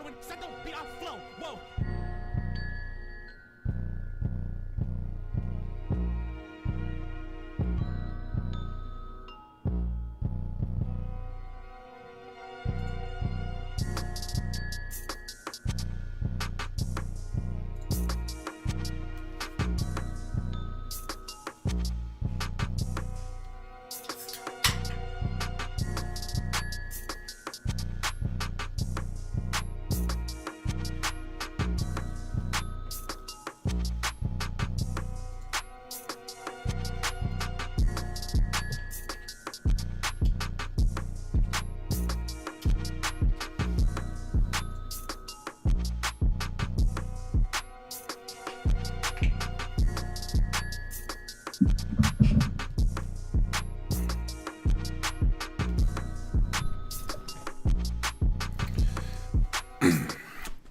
flowing, cause I don't be on flow. Whoa.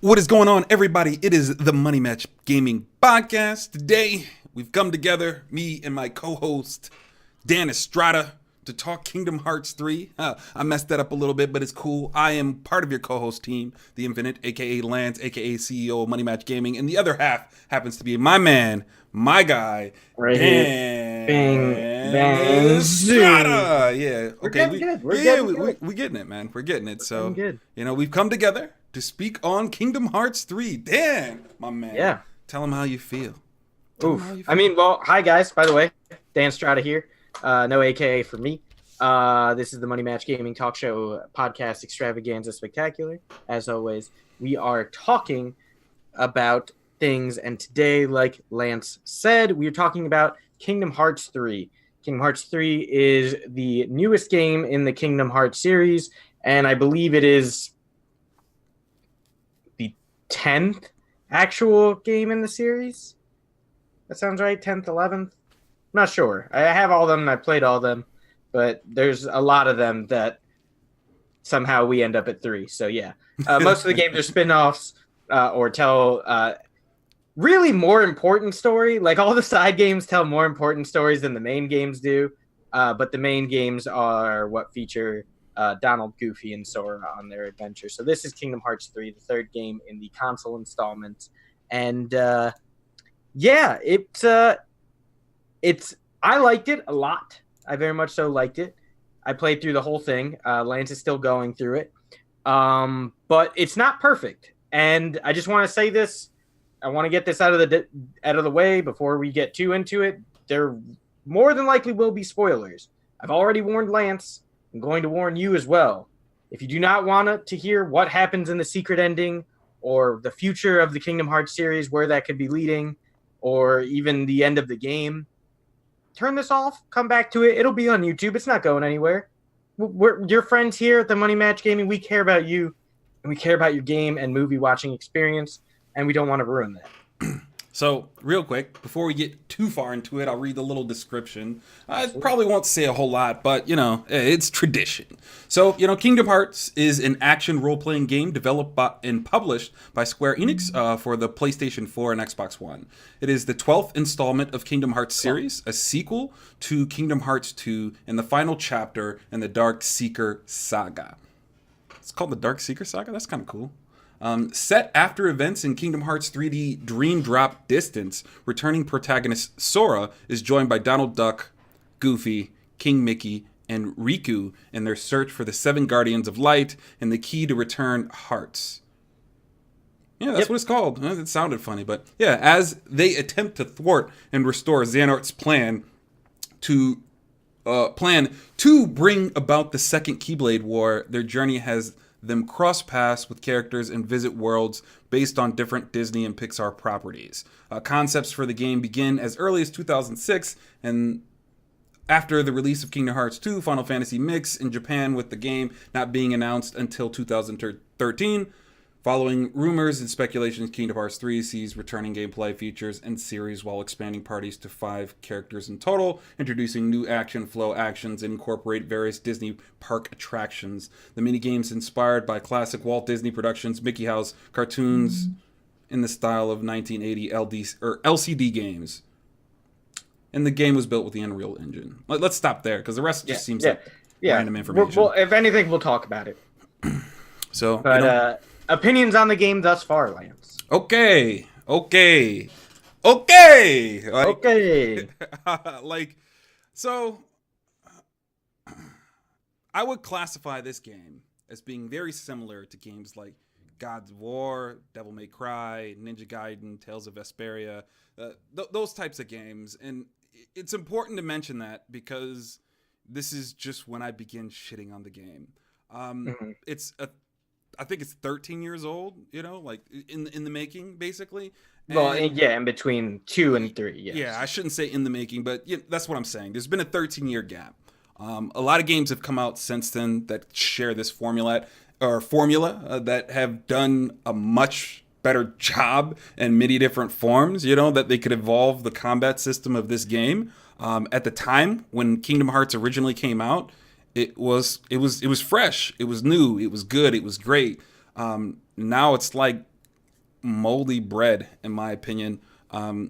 What is going on, everybody? It is the Money Match Gaming Podcast. Today, we've come together, me and my co-host, Dan Estrata, to talk Kingdom Hearts 3. I messed that up a little bit, but it's cool. I am part of your co-host team, The Infinite, a.k.a. Lance, a.k.a. CEO of Money Match Gaming, and the other half happens to be my man, my guy, right Dan Estrata. Yeah, We're okay. getting good. We're getting it, man. We're getting it. So, good. We've come together to speak on Kingdom Hearts 3. Dan, my man. Yeah. Tell him how you feel. Oof. Hi guys, by the way. Dan Estrata here. No AKA for me. This is the Money Match Gaming Talk Show Podcast Extravaganza Spectacular. As always, we are talking about things, and today, like Lance said, we are talking about Kingdom Hearts 3. Kingdom Hearts 3 is the newest game in the Kingdom Hearts series, and I believe it is 10th actual game in the series. That sounds right. 10th, 11th. Not sure. I have all of them and I played all of them, but there's a lot of them that somehow we end up at 3. So yeah, most of the games are spin-offs or tell really more important story. Like all the side games tell more important stories than the main games do, but the main games are what feature Donald, Goofy, and Sora on their adventure. So this is Kingdom Hearts 3, the third game in the console installment. And it's I liked it a lot. I very much so liked it. I played through the whole thing. Lance is still going through it. But it's not perfect. And I just want to say this. I want to get this out of the way before we get too into it. There more than likely will be spoilers. I've already warned Lance. I'm going to warn you as well. If you do not want to hear what happens in the secret ending or the future of the Kingdom Hearts series, where that could be leading, or even the end of the game, turn this off, come back to it. It'll be on YouTube. It's not going anywhere. We're your friends here at the Money Match Gaming. We care about you, and we care about your game and movie watching experience, and we don't want to ruin that. So, real quick, before we get too far into it, I'll read the little description. I probably won't say a whole lot, but, it's tradition. So, Kingdom Hearts is an action role-playing game developed and published by Square Enix for the PlayStation 4 and Xbox One. It is the 12th installment of Kingdom Hearts series, a sequel to Kingdom Hearts 2, and the final chapter in the Dark Seeker saga. It's called the Dark Seeker saga? That's kind of cool. Set after events in Kingdom Hearts 3D Dream Drop Distance, returning protagonist Sora is joined by Donald Duck, Goofy, King Mickey, and Riku in their search for the 7 Guardians of Light and the key to return hearts. Yeah, that's what it's called. It sounded funny, but yeah, as they attempt to thwart and restore Xehanort's plan to bring about the second Keyblade War, their journey has them cross paths with characters and visit worlds based on different Disney and Pixar properties. Concepts for the game begin as early as 2006, and after the release of Kingdom Hearts 2, Final Fantasy Mix in Japan, with the game not being announced until 2013. Following rumors and speculations, Kingdom Hearts 3 sees returning gameplay features and series while expanding parties to 5 characters in total, introducing new action flow actions, and incorporate various Disney park attractions. The minigames inspired by classic Walt Disney Productions Mickey House cartoons in the style of 1980 LCD games. And the game was built with the Unreal Engine. Let's stop there, because the rest just seems like random information. Well, if anything, we'll talk about it. So, but Opinions on the game thus far, Lance. Okay. Like, Okay. like, so I would classify this game as being very similar to games like God's War, Devil May Cry, Ninja Gaiden, Tales of Vesperia, those types of games. And it's important to mention that because this is just when I begin shitting on the game. I think it's 13 years old, like in the making, basically. Well, yeah, in between 2 and 3, yes. Yeah, I shouldn't say in the making, but that's what I'm saying. There's been a 13-year gap. A lot of games have come out since then that share this formula that have done a much better job in many different forms, that they could evolve the combat system of this game. At the time when Kingdom Hearts originally came out, it was fresh, it was new, it was good, it was great. Now it's like moldy bread, in my opinion.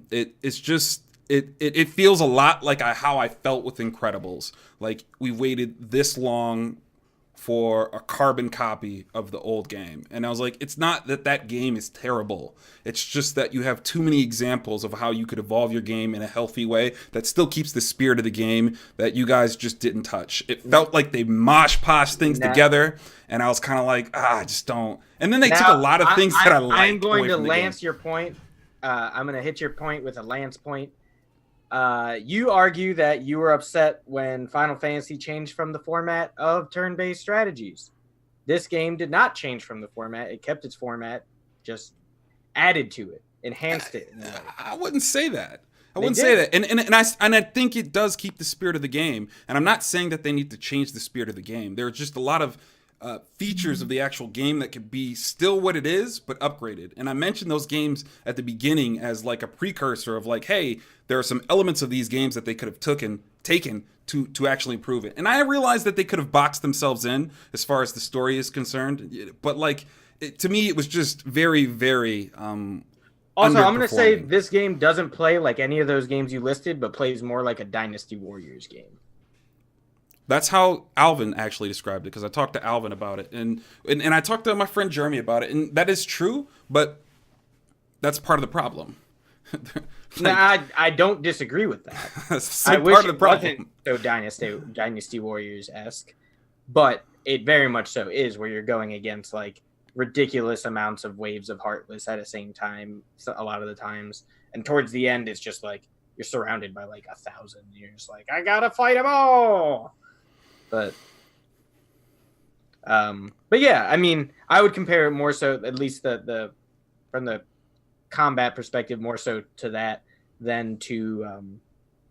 It feels a lot like how I felt with Incredibles. Like, we waited this long for a carbon copy of the old game. And I was like, it's not that game is terrible. It's just that you have too many examples of how you could evolve your game in a healthy way that still keeps the spirit of the game that you guys just didn't touch. It felt like they mosh-posh things together, and I was kind of like, I just don't. And then they took a lot of things that I liked. I'm going to lance your point. I'm going to hit your point with a lance point. You argue that you were upset when Final Fantasy changed from the format of turn-based strategies. This game did not change from the format. It kept its format, just added to it, enhanced it. I wouldn't say that. And I think it does keep the spirit of the game. And I'm not saying that they need to change the spirit of the game. There are just a lot of features of the actual game that could be still what it is, but upgraded. And I mentioned those games at the beginning as like a precursor of like, hey, there are some elements of these games that they could have taken to actually improve it. And I realized that they could have boxed themselves in as far as the story is concerned. But like, to me, it was just very, very also, I'm going to say this game doesn't play like any of those games you listed, but plays more like a Dynasty Warriors game. That's how Alvin actually described it, because I talked to Alvin about it, and I talked to my friend Jeremy about it, and that is true, but that's part of the problem. I don't disagree with that. That's I wish part of the problem. It wasn't so Dynasty Warriors-esque, but it very much so is, where you're going against like ridiculous amounts of waves of Heartless at the same time, a lot of the times, and towards the end, it's just like you're surrounded by like 1,000. You're just like, I gotta fight them all. But yeah, I mean, I would compare it more so, at least the from the combat perspective, more so to that than to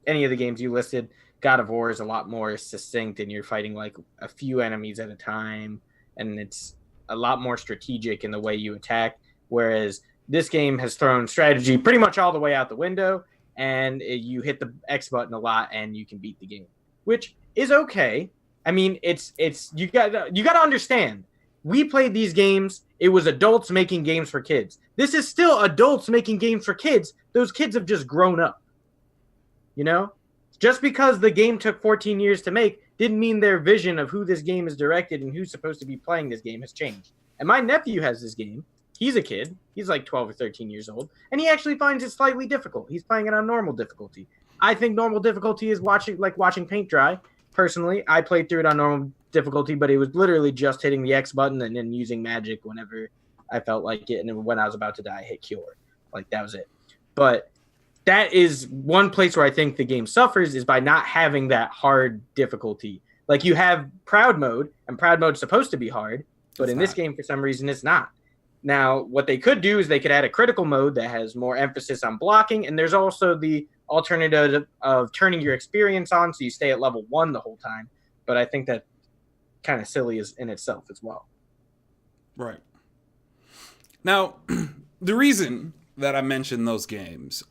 any of the games you listed. God of War is a lot more succinct, and you're fighting like a few enemies at a time, and it's a lot more strategic in the way you attack. Whereas this game has thrown strategy pretty much all the way out the window, and you hit the X button a lot, and you can beat the game, which is okay. I mean, it's you got to understand. We played these games. It was adults making games for kids. This is still adults making games for kids. Those kids have just grown up. Just because the game took 14 years to make didn't mean their vision of who this game is directed and who's supposed to be playing this game has changed. And my nephew has this game. He's a kid. He's like 12 or 13 years old, and he actually finds it slightly difficult. He's playing it on normal difficulty. I think normal difficulty is watching paint dry. Personally, I played through it on normal difficulty, but it was literally just hitting the X button and then using magic whenever I felt like it. And when I was about to die, I hit cure. Like, that was it. But that is one place where I think the game suffers, is by not having that hard difficulty. Like, you have Proud Mode, and Proud Mode's supposed to be hard, but in this game, for some reason, it's not. Now, what they could do is they could add a critical mode that has more emphasis on blocking, and there's also the alternative of turning your experience on so you stay at level 1 the whole time. But I think that kind of silly is in itself as well. Right. Now, the reason that I mentioned those games,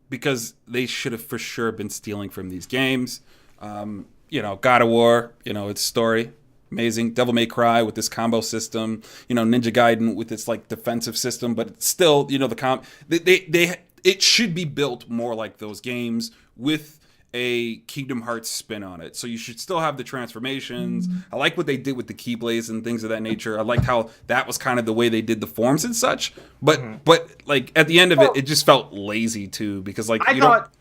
because they should have for sure been stealing from these games. God of War, its story, amazing. Devil May Cry with this combo system, Ninja Gaiden with its like defensive system, but still, it should be built more like those games with a Kingdom Hearts spin on it. So you should still have the transformations. I like what they did with the Keyblades and things of that nature. I liked how that was kind of the way they did the forms and such. But like at the end of it, it just felt lazy too, because like I thought.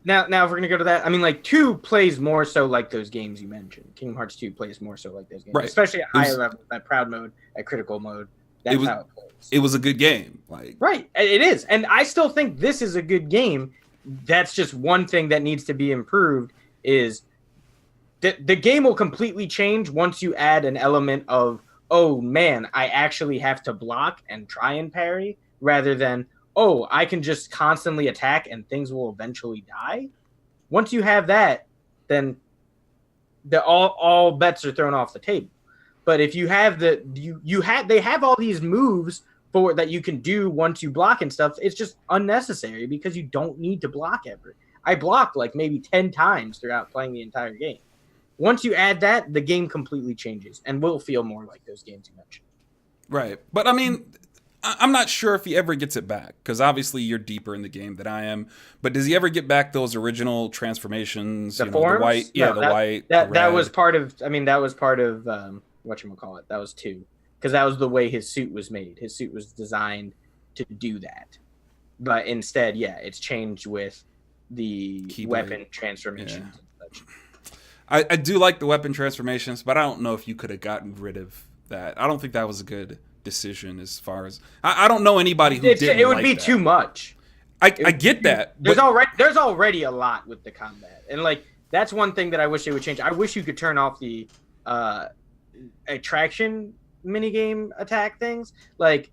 Now, if we're gonna go to that, I mean, like 2 plays more so like those games you mentioned. Kingdom Hearts 2 plays more so like those games, Right. especially at higher level, at proud mode, at critical mode. That's how it plays. It was a good game, like right. It is, and I still think this is a good game. That's just one thing that needs to be improved. Is the game will completely change once you add an element of, oh man, I actually have to block and try and parry, rather than, oh, I can just constantly attack and things will eventually die. Once you have that, then all bets are thrown off the table. But if you have they have all these moves for that you can do once you block and stuff, it's just unnecessary because you don't need to block ever. I blocked like maybe 10 times throughout playing the entire game. Once you add that, the game completely changes and will feel more like those games you mentioned. Right. But I mean, I'm not sure if he ever gets it back, because obviously you're deeper in the game than I am. But does he ever get back those original transformations? The forms? The white, no, the white. That was part of. I mean, that was part of whatchamacallit. That was 2, because that was the way his suit was made. His suit was designed to do that, but instead, it's changed with the Keyblade. Weapon transformations. Yeah. And such. I do like the weapon transformations, but I don't know if you could have gotten rid of that. I don't think that was a good decision as far as I don't know anybody who didn't. It would like be that. too much. I get that. There's already a lot with the combat, and like that's one thing that I wish they would change. I wish you could turn off the attraction minigame attack things. Like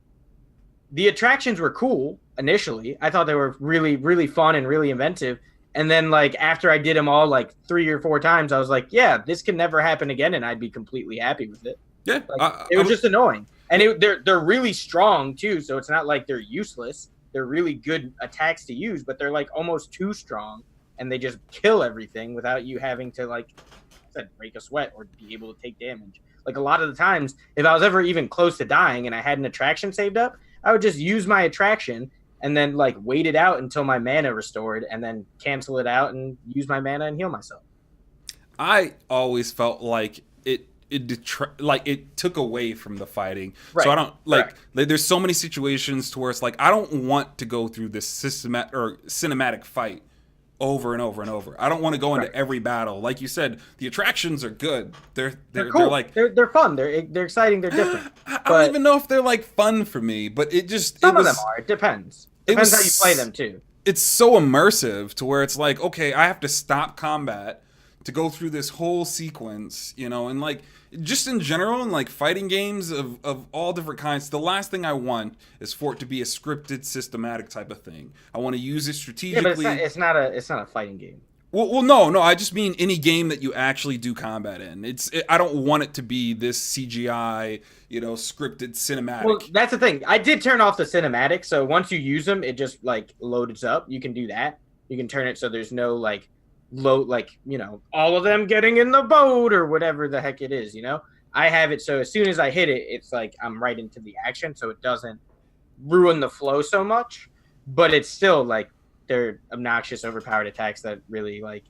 the attractions were cool initially. I thought they were really, really fun and really inventive. And then like after I did them all like 3 or 4 times, I was like, yeah, this can never happen again, and I'd be completely happy with it. Yeah, like, it was just annoying. And they're really strong too, so it's not like they're useless. They're really good attacks to use, but they're like almost too strong, and they just kill everything without you having to like I said, break a sweat or be able to take damage. Like a lot of the times, if I was ever even close to dying and I had an attraction saved up, I would just use my attraction and then like wait it out until my mana restored, and then cancel it out and use my mana and heal myself. I always felt like it took away from the fighting. Right. So I don't like there's so many situations to where it's like I don't want to go through this cinematic fight over and over and over. I don't want to go into every battle. Like you said, the attractions are good. They're cool. They're like they're fun. They're exciting. They're different. I don't even know if they're like fun for me, but it just some of them are. It depends. Depends how you play them too. It's so immersive to where it's like, okay, I have to stop combat to go through this whole sequence, and like just in general, in like fighting games of all different kinds, the last thing I want is for it to be a scripted, systematic type of thing. I want to use it strategically. Yeah, but it's not a fighting game. Well, no. I just mean any game that you actually do combat in. I don't want it to be this CGI, scripted cinematic. Well, that's the thing. I did turn off the cinematic, so once you use them, it just like loads up. You can do that. You can turn it so there's no like all of them getting in the boat or whatever the heck it is. I have it so as soon as I hit it, it's like I'm right into the action, so it doesn't ruin the flow so much. But it's still like they're obnoxious, overpowered attacks that really like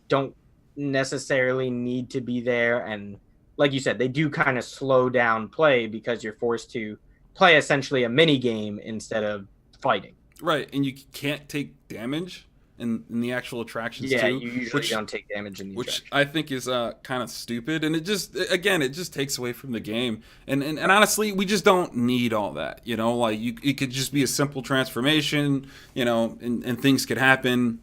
don't necessarily need to be there. And like you said, they do kind of slow down play because you're forced to play essentially a mini game instead of fighting. Right, and you can't take damage in the actual attractions too. Yeah, you usually don't take damage in the which I think is kind of stupid, and it just takes away from the game. And honestly, we just don't need all that. Like it could just be a simple transformation, and things could happen.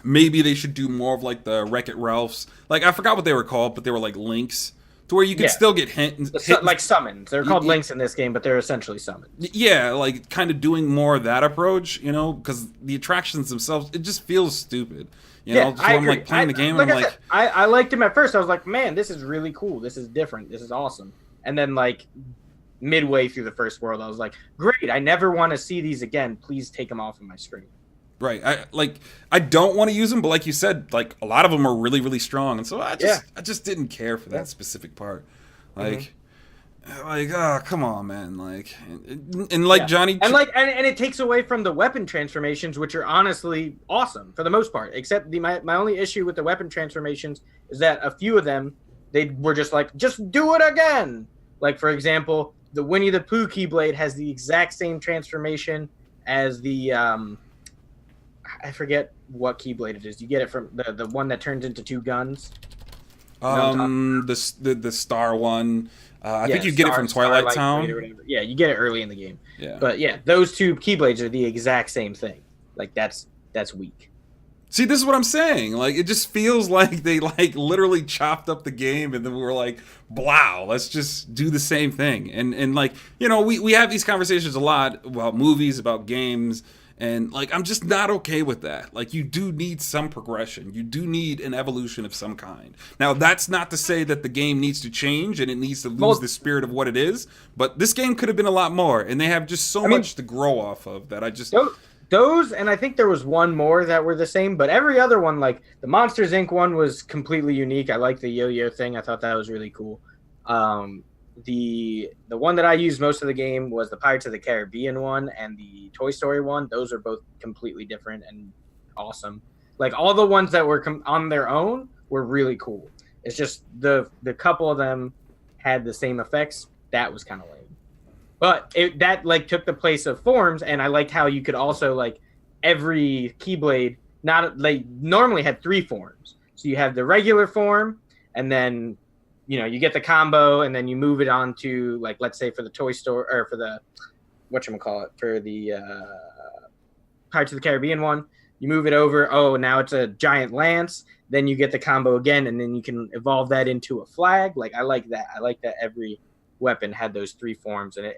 Maybe they should do more of like the Wreck-It Ralphs. Like I forgot what they were called, but they were like links. To where you could still get hit like summons. They're called links in this game, but they're essentially summons. Yeah, like kind of doing more of that approach, because the attractions themselves, it just feels stupid. I'm like playing the game and I'm like... I liked him at first. I was like, man, this is really cool. This is different. This is awesome. And then like midway through the first world, I was like, great. I never want to see these again. Please take them off of my screen. Right. I don't want to use them, but like you said, like a lot of them are really, really strong, and so I just didn't care for that specific part. Like, Like, oh, come on, man. Like, and like Yeah. Johnny, And it takes away from the weapon transformations, which are honestly awesome for the most part. Except my only issue with the weapon transformations is that a few of them, they were just like, just do it again. Like, for example, the Winnie the Pooh Keyblade has the exact same transformation as the I forget what Keyblade it is. You get it from the one that turns into two guns. the star one. I Yeah, think you get it from Twilight Town. Blade or whatever. Yeah, you get it early in the game. Yeah. But yeah, those two Keyblades are the exact same thing. Like that's weak. See, this is what I'm saying. Like, it just feels like they like literally chopped up the game, and then we were like, "Wow, let's just do the same thing." And like, you know, we have these conversations a lot about movies, about games, and like, I'm just not okay with that. Like, you do need some progression. You do need an evolution of some kind. Now, that's not to say that the game needs to change and it needs to lose the spirit of what it is. But this game could have been a lot more, and they have just so much to grow off of that I just. Those, and I think there was one more that were the same, but every other one, like the Monsters Inc. one was completely unique. I like the yo-yo thing. I thought that was really cool. The one that I used most of the game was the Pirates of the Caribbean one and the Toy Story one. Those are both completely different and awesome. Like all the ones that were on their own were really cool. It's just the couple of them had the same effects. That was kind of lame. But that like took the place of forms, and I liked how you could also like every Keyblade normally had 3 forms. So you have the regular form, and then you get the combo, and then you move it on to like let's say for the Toy Story or for the whatchamacallit for the Pirates of the Caribbean one, you move it over. Oh, now it's a giant lance. Then you get the combo again, and then you can evolve that into a flag. Like I like that. I like that every weapon had those 3 forms, and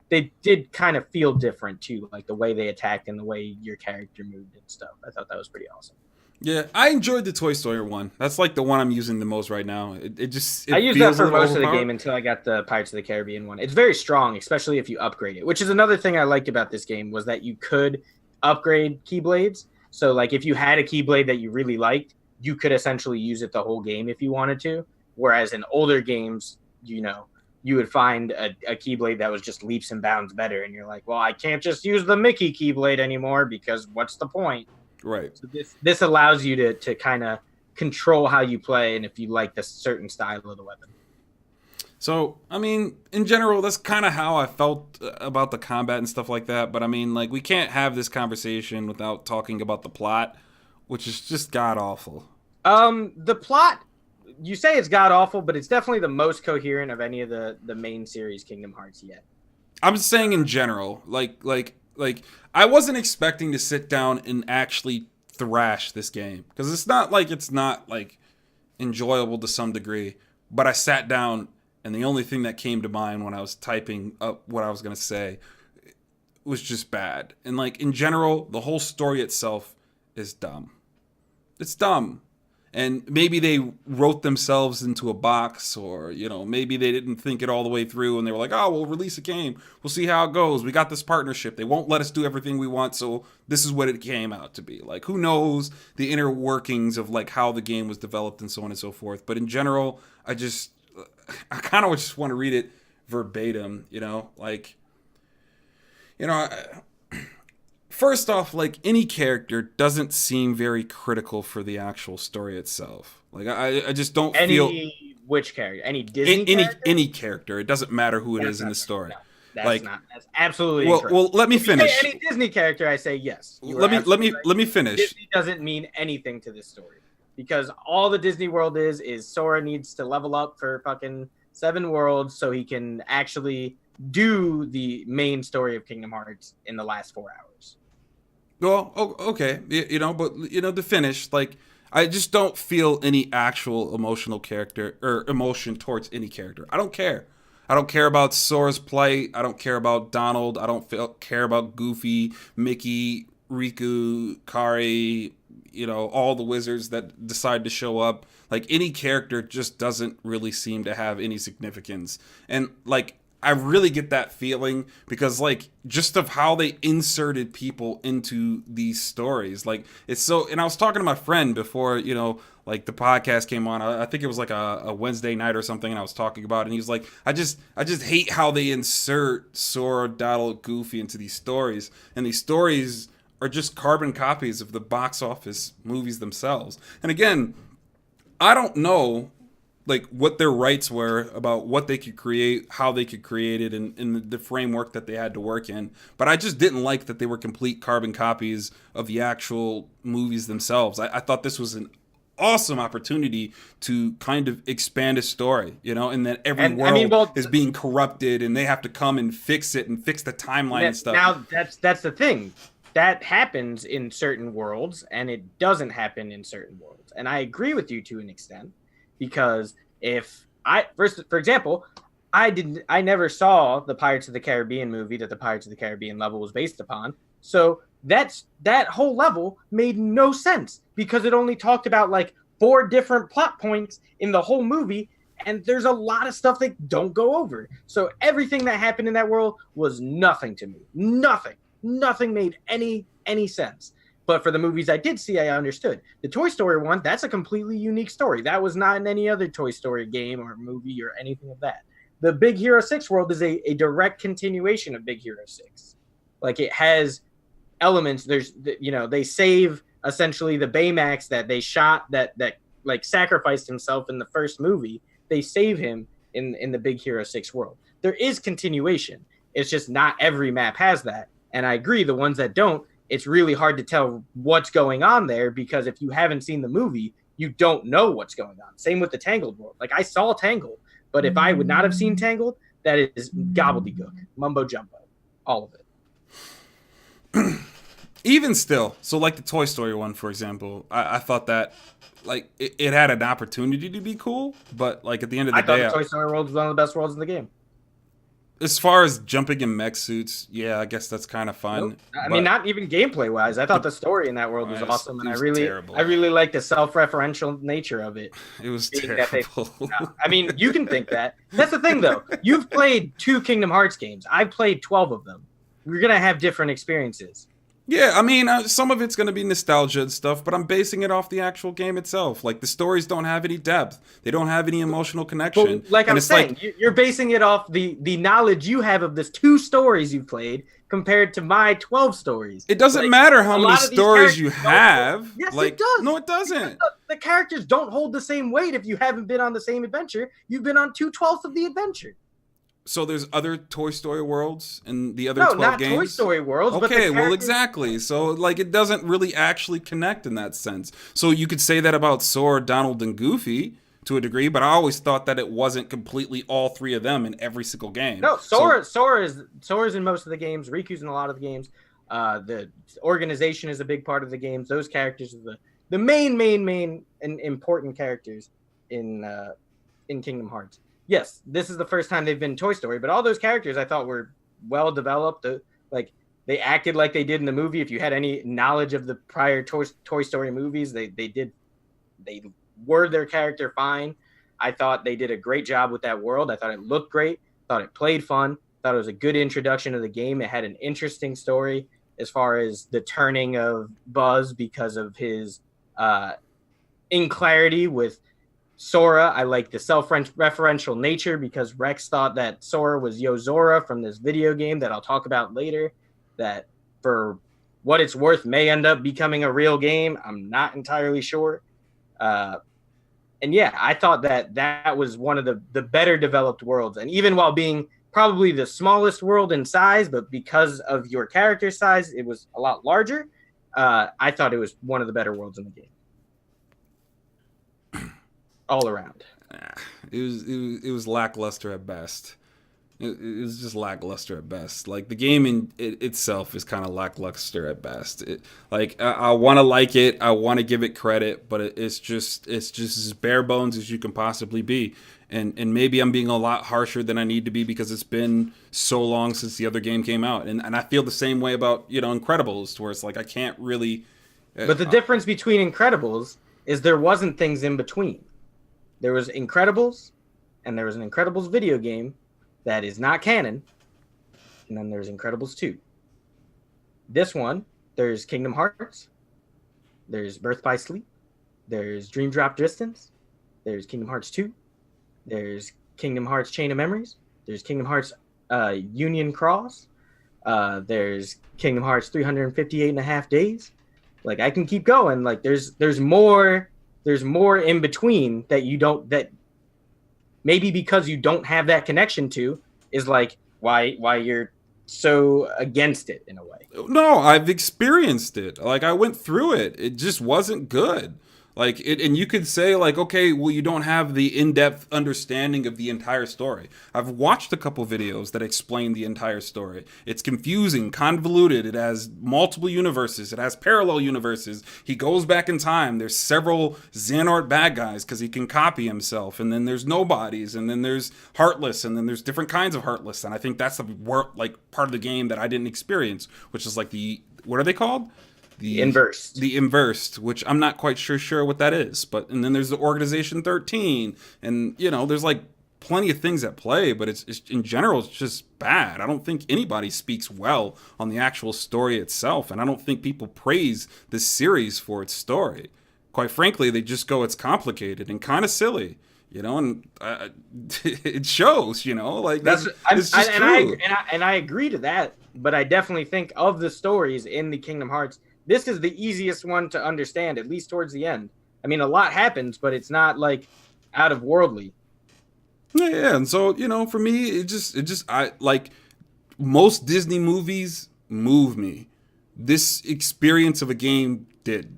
they did kind of feel different too, like the way they attacked and the way your character moved and stuff. I thought that was pretty awesome. Yeah, I enjoyed the Toy Story one. That's like the one I'm using the most right now. I used that for most of the game until I got the Pirates of the Caribbean one. It's very strong, especially if you upgrade it, which is another thing I liked about this game was that you could upgrade Keyblades. So like if you had a Keyblade that you really liked, you could essentially use it the whole game if you wanted to. Whereas in older games, you would find a Keyblade that was just leaps and bounds better, and you're like, well, I can't just use the Mickey Keyblade anymore because what's the point? Right. So this allows you to kind of control how you play, and if you like the certain style of the weapon. So, I mean, in general, that's kind of how I felt about the combat and stuff like that. But I mean, like, we can't have this conversation without talking about the plot, which is just god awful. The plot. You say it's god awful, but it's definitely the most coherent of any of the main series Kingdom Hearts yet. I'm just saying in general, like I wasn't expecting to sit down and actually thrash this game because it's not like enjoyable to some degree. But I sat down, and the only thing that came to mind when I was typing up what I was gonna say was just bad. And like in general, the whole story itself is dumb. It's dumb. And maybe they wrote themselves into a box, or, maybe they didn't think it all the way through and they were like, oh, we'll release a game. We'll see how it goes. We got this partnership. They won't let us do everything we want, so this is what it came out to be. Like, who knows the inner workings of, like, how the game was developed and so on and so forth. But in general, I kind of just want to read it verbatim, First off, like, any character doesn't seem very critical for the actual story itself. Like, I just don't feel... Which character? Any Disney character? Any character. It doesn't matter who it is in the story. No, that's absolutely incorrect. Well, let me finish. Say any Disney character, I say yes. Let me finish. Disney doesn't mean anything to this story. Because all the Disney World is Sora needs to level up for fucking 7 worlds so he can actually do the main story of Kingdom Hearts in the last 4 hours. Well, okay, but to finish, like, I just don't feel any actual emotional character or emotion towards any character. I don't care. I don't care about Sora's plight. I don't care about Donald. I don't care about Goofy, Mickey, Riku, Kari, all the wizards that decide to show up. Like, any character just doesn't really seem to have any significance. And, like, I really get that feeling because, like, just of how they inserted people into these stories. Like, it's so... And I was talking to my friend before, like the podcast came on. I think it was like a Wednesday night or something, and I was talking about it, and he was like, I just hate how they insert Sora, Donald, Goofy into these stories, and these stories are just carbon copies of the box office movies themselves. And again, I don't know like what their rights were about what they could create, how they could create it, and in the framework that they had to work in. But I just didn't like that they were complete carbon copies of the actual movies themselves. I thought this was an awesome opportunity to kind of expand a story, you know, and that every world is being corrupted and they have to come and fix it and fix the timeline and stuff. Now that's the thing. That happens in certain worlds and it doesn't happen in certain worlds. And I agree with you to an extent. Because for example, I never saw the Pirates of the Caribbean movie that the Pirates of the Caribbean level was based upon. So that whole level made no sense because it only talked about like 4 different plot points in the whole movie. And there's a lot of stuff they don't go over. So everything that happened in that world was nothing to me. Nothing made any sense. But for the movies I did see, I understood. The Toy Story one, that's a completely unique story. That was not in any other Toy Story game or movie or anything of that. The Big Hero 6 world is a direct continuation of Big Hero 6. Like, it has elements. There's, you know, they save essentially the Baymax that they shot that like sacrificed himself in the first movie. They save him in the Big Hero 6 world. There is continuation. It's just not every map has that. And I agree, the ones that don't, it's really hard to tell what's going on there because if you haven't seen the movie, you don't know what's going on. Same with the Tangled world. Like, I saw Tangled, but if I would not have seen Tangled, that is gobbledygook, mumbo jumbo, all of it. Even still, so like the Toy Story one, for example, I thought that like it had an opportunity to be cool, but like at the end of the day, I thought the Toy Story world was one of the best worlds in the game. As far as jumping in mech suits, yeah, I guess that's kind of fun. Nope. I mean, not even gameplay wise. I thought the story in that world was awesome, and I really liked the self-referential nature of it. It was terrible. I mean, you can think that. That's the thing, though. You've played 2 Kingdom Hearts games. I've played 12 of them. We're gonna have different experiences. Yeah, I mean, some of it's going to be nostalgia and stuff, but I'm basing it off the actual game itself. Like, the stories don't have any depth. They don't have any emotional connection. But like I'm saying, you're basing it off the knowledge you have of this 2 stories you played compared to my 12 stories. It doesn't matter how many stories you have. Yes, it does. No, it doesn't. The characters don't hold the same weight if you haven't been on the same adventure. You've been on 2/12 of the adventure. So there's other Toy Story worlds in the other 12 games? No, not Toy Story worlds. Okay, well, exactly. So, like, it doesn't really actually connect in that sense. So you could say that about Sora, Donald, and Goofy to a degree, but I always thought that it wasn't completely all 3 of them in every single game. No, Sora's in most of the games. Riku's in a lot of the games. The organization is a big part of the games. Those characters are the main and important characters in Kingdom Hearts. Yes, this is the first time they've been Toy Story, but all those characters I thought were well developed. Like, they acted like they did in the movie. If you had any knowledge of the prior Toy Story movies, they were their character fine. I thought they did a great job with that world. I thought it looked great. Thought it played fun. Thought it was a good introduction to the game. It had an interesting story as far as the turning of Buzz because of his inclarity with Sora. I like the self-referential nature because Rex thought that Sora was Yozora from this video game that I'll talk about later, that for what it's worth may end up becoming a real game. I'm not entirely sure. And yeah, I thought that was one of the better developed worlds. And even while being probably the smallest world in size, but because of your character size, it was a lot larger. I thought it was one of the better worlds in the game. All around. It was lackluster at best. It was just lackluster at best. Like, the game itself is kind of lackluster at best. I want to like it. I want to give it credit, but it's just as bare bones as you can possibly be. And maybe I'm being a lot harsher than I need to be because it's been so long since the other game came out. And I feel the same way about, Incredibles, where it's like I can't really. But the difference between Incredibles is there wasn't things in between. There was Incredibles, and there was an Incredibles video game that is not canon, and then there's Incredibles 2. This one, there's Kingdom Hearts, there's Birth by Sleep, There's Dream Drop Distance. There's Kingdom Hearts 2. There's Kingdom Hearts Chain of Memories. There's Kingdom Hearts Union Cross. There's Kingdom Hearts 358 and a half days. Like, I can keep going. Like, there's more in between that you don't, that maybe because you don't have that connection to, is like why you're so against it in a way. No, I've experienced it. Like, I went through it. It just wasn't good. Like, it, and you could say, like, okay, well, you don't have the in-depth understanding of the entire story. I've watched a couple videos that explain the entire story. It's confusing, convoluted. It has multiple universes. It has parallel universes. He goes back in time. There's several Xehanort bad guys because he can copy himself. And then there's nobodies. And then there's Heartless. And then there's different kinds of Heartless. And I think that's the part of the game that I didn't experience, which is like what are they called? The inversed, which I'm not quite sure what that is. But and then there's the Organization 13, and there's like plenty of things at play. But it's in general, it's just bad. I don't think anybody speaks well on the actual story itself, and I don't think people praise this series for its story. Quite frankly, they just go, it's complicated and kind of silly. And it shows. Like it's just true. I agree to that. But I definitely think of the stories in the Kingdom Hearts, this is the easiest one to understand, at least towards the end. I mean, a lot happens, but it's not like out of worldly. Yeah, and so for me, it just I like most Disney movies move me. This experience of a game did,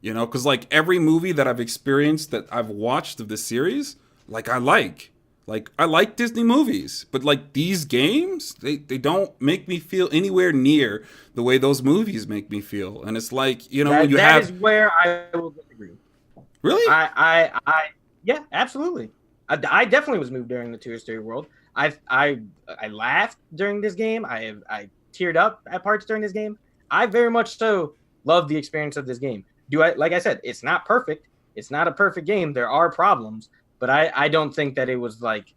because like every movie that I've experienced that I've watched of this series, like I like Disney movies, but like these games, they don't make me feel anywhere near the way those movies make me feel. And it's like, that is where I will disagree. Really? Yeah, absolutely. I definitely was moved during the Toy Story World. I laughed during this game. I teared up at parts during this game. I very much so love the experience of this game. Like I said, it's not perfect. It's not a perfect game. There are problems. But I don't think that it was like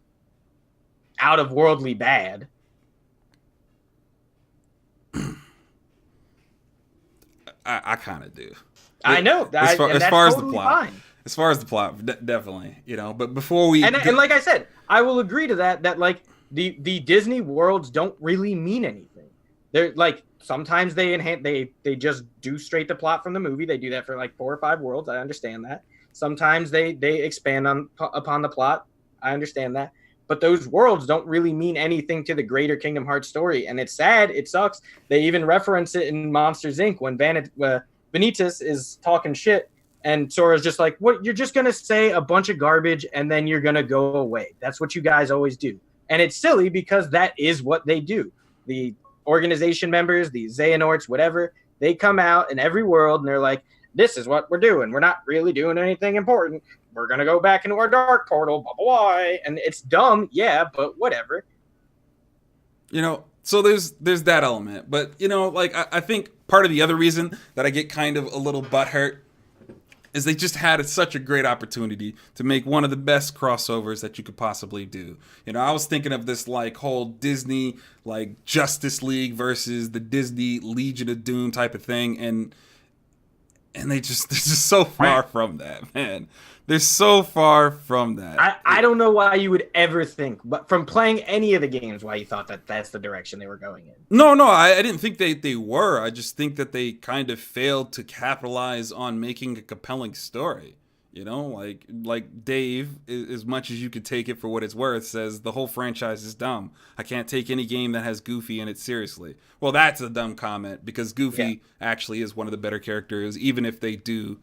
out of worldly bad. I kind of do. I know. As far as the plot, fine. As far as the plot, definitely. But before we and like I said, I will agree to that. That like the Disney worlds don't really mean anything. They're like sometimes they just do straight the plot from the movie. They do that for like 4 or 5 worlds. I understand that. Sometimes they expand upon the plot. I understand that. But those worlds don't really mean anything to the greater Kingdom Hearts story. And it's sad. It sucks. They even reference it in Monsters, Inc. when Vanitas is talking shit. And Sora's just like, what? You're just going to say a bunch of garbage and then you're going to go away. That's what you guys always do. And it's silly because that is what they do. The organization members, the Xehanorts, whatever, they come out in every world and they're like, this is what we're doing. We're not really doing anything important. We're going to go back into our dark portal, blah, blah, blah. And it's dumb, yeah, but whatever. So there's that element. But, like, I think part of the other reason that I get kind of a little butthurt is they just had such a great opportunity to make one of the best crossovers that you could possibly do. I was thinking of this, like, whole Disney, like, Justice League versus the Disney Legion of Doom type of thing, and they're just so far from that, man. They're so far from that. I don't know why you would ever think, but from playing any of the games, why you thought that that's the direction they were going in. No, I didn't think they were. I just think that they kind of failed to capitalize on making a compelling story. Like Dave, as much as you could take it for what it's worth, says the whole franchise is dumb. I can't take any game that has Goofy in it seriously. Well, that's a dumb comment because Goofy actually is one of the better characters, even if they do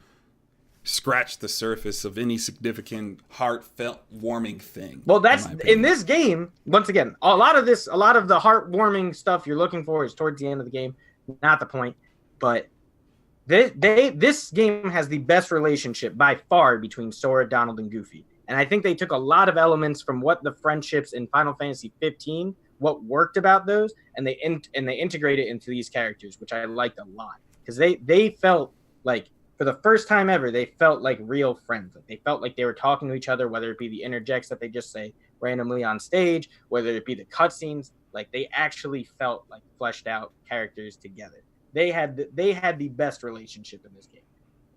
scratch the surface of any significant heartfelt warming thing. Well, that's in this game. Once again, a lot of the heartwarming stuff you're looking for is towards the end of the game, not the point. But this game has the best relationship by far between Sora, Donald, and Goofy. And I think they took a lot of elements from what the friendships in Final Fantasy 15, what worked about those, and they integrated it into these characters, which I liked a lot. Because they felt like, for the first time ever, they felt like real friends. Like they felt like they were talking to each other, whether it be the interjects that they just say randomly on stage, whether it be the cutscenes. Like they actually felt like fleshed out characters together. They had the best relationship in this game.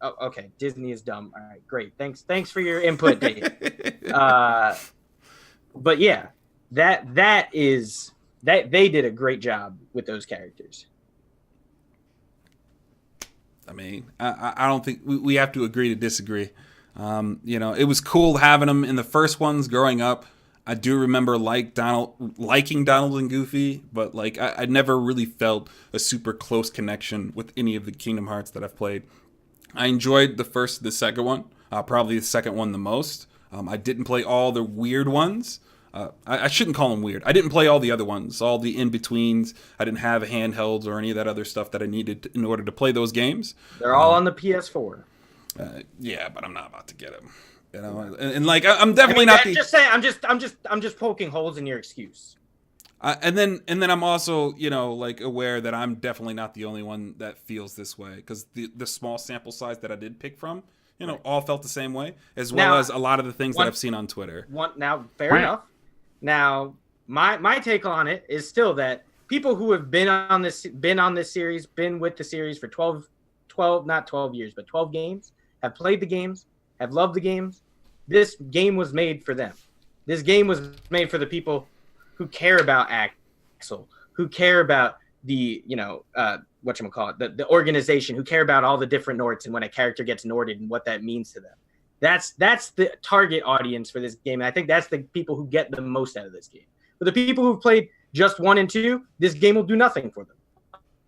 Oh, okay. Disney is dumb. All right, great. Thanks for your input, Dave. But yeah, that they did a great job with those characters. I mean, I don't think we have to agree to disagree. It was cool having them in the first ones growing up. I do remember liking Donald and Goofy, but like I never really felt a super close connection with any of the Kingdom Hearts that I've played. I enjoyed the second one, probably the second one the most. I didn't play all the weird ones. I shouldn't call them weird. I didn't play all the other ones, all the in-betweens. I didn't have handhelds or any of that other stuff that I needed in order to play those games. They're all on the PS4. Yeah, but I'm not about to get them. And like I'm definitely not the. Just saying, I'm just poking holes in your excuse. And then I'm also like aware that I'm definitely not the only one that feels this way, because the small sample size that I did pick from, all felt the same way, as well as a lot of the things that I've seen on Twitter. Fair enough. Now, my take on it is still that people who have been on this series, been with the series for 12 not 12 years, but 12 games, have played the games, have loved the games. This game was made for them. This game was made for the people who care about Axel, who care about the, the organization, who care about all the different Norts and when a character gets Norted and what that means to them. That's the target audience for this game. And I think that's the people who get the most out of this game. For the people who've played just 1 and 2, this game will do nothing for them.